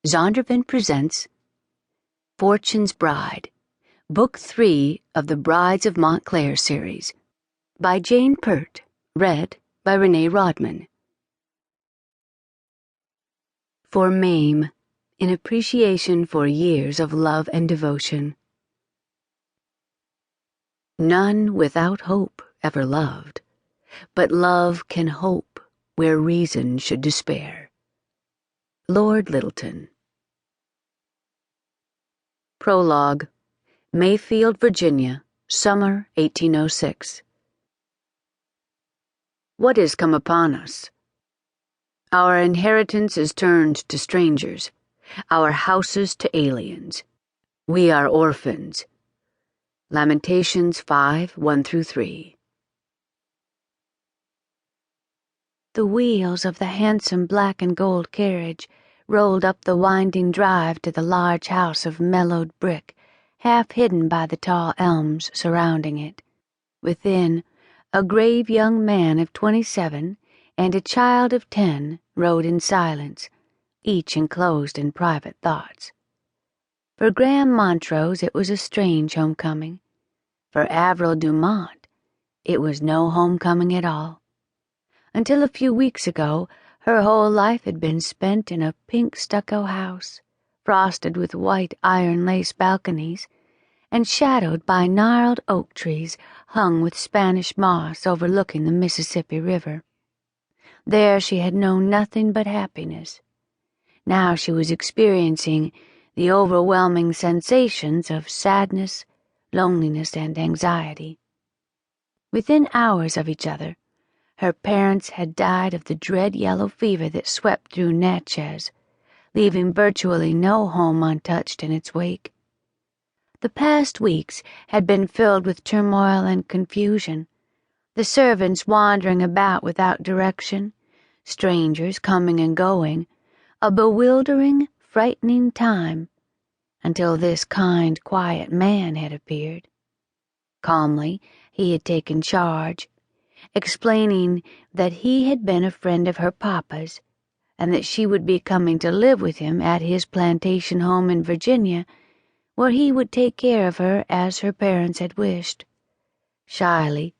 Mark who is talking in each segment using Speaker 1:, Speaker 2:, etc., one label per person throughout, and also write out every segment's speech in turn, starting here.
Speaker 1: Zondervan presents Fortune's Bride, Book 3 of the Brides of Montclair series, by Jane Peart, read by Renee Rodman. For Mame, in appreciation for years of love and devotion. None without hope ever loved, but love can hope where reason should despair. Lord Lyttelton. Prologue. Mayfield, Virginia, summer 1806. What has come upon us? Our inheritance is turned to strangers, our houses to aliens. We are orphans. Lamentations 5:1-3. The wheels of the handsome black and gold carriage rolled up the winding drive to the large house of mellowed brick, half hidden by the tall elms surrounding it. Within, a grave young man of 27 and a child of 10 rode in silence, each enclosed in private thoughts. For Graham Montrose it was a strange homecoming. For Avril Dumont it was no homecoming at all. Until a few weeks ago, her whole life had been spent in a pink stucco house, frosted with white iron lace balconies, and shadowed by gnarled oak trees hung with Spanish moss overlooking the Mississippi River. There she had known nothing but happiness. Now she was experiencing the overwhelming sensations of sadness, loneliness, and anxiety. Within hours of each other, her parents had died of the dread yellow fever that swept through Natchez, leaving virtually no home untouched in its wake. The past weeks had been filled with turmoil and confusion, the servants wandering about without direction, strangers coming and going, a bewildering, frightening time, until this kind, quiet man had appeared. Calmly, he had taken charge, explaining that he had been a friend of her papa's, and that she would be coming to live with him at his plantation home in Virginia, where he would take care of her as her parents had wished. Shyly,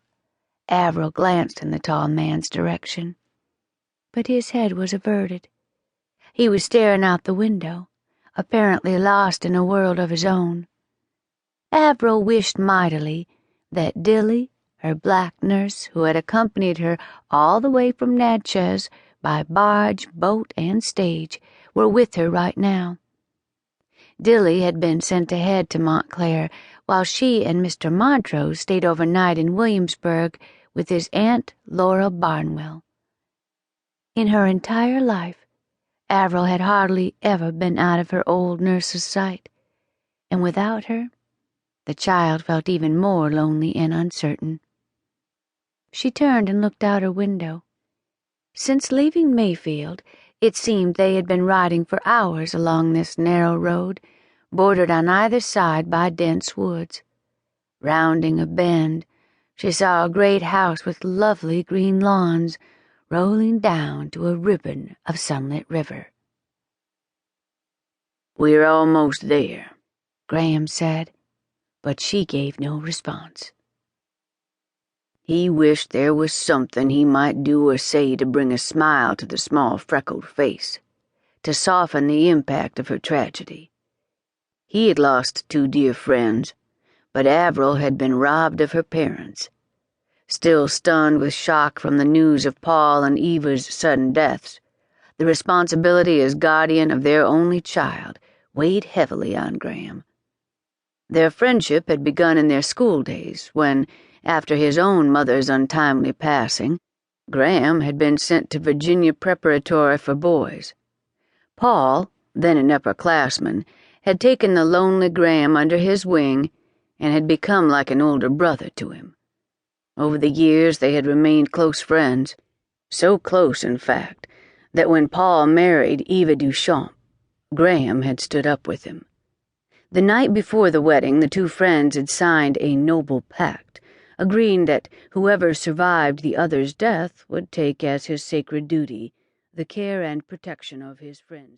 Speaker 1: Avril glanced in the tall man's direction, but his head was averted. He was staring out the window, apparently lost in a world of his own. Avril wished mightily that Dilly, her black nurse, who had accompanied her all the way from Natchez by barge, boat, and stage, were with her right now. Dilly had been sent ahead to Montclair, while she and Mr. Montrose stayed overnight in Williamsburg with his Aunt Laura Barnwell. In her entire life, Avril had hardly ever been out of her old nurse's sight, and without her, the child felt even more lonely and uncertain. She turned and looked out her window. Since leaving Mayfield, it seemed they had been riding for hours along this narrow road, bordered on either side by dense woods. Rounding a bend, she saw a great house with lovely green lawns rolling down to a ribbon of sunlit river. "We're almost there," Graham said, but she gave no response. He wished there was something he might do or say to bring a smile to the small freckled face, to soften the impact of her tragedy. He had lost 2 dear friends, but Avril had been robbed of her parents. Still stunned with shock from the news of Paul and Eva's sudden deaths, the responsibility as guardian of their only child weighed heavily on Graham. Their friendship had begun in their school days, when, after his own mother's untimely passing, Graham had been sent to Virginia Preparatory for boys. Paul, then an upperclassman, had taken the lonely Graham under his wing and had become like an older brother to him. Over the years they had remained close friends, so close, in fact, that when Paul married Eva Duchamp, Graham had stood up with him. The night before the wedding, the 2 friends had signed a noble pact, agreeing that whoever survived the other's death would take as his sacred duty the care and protection of his friends.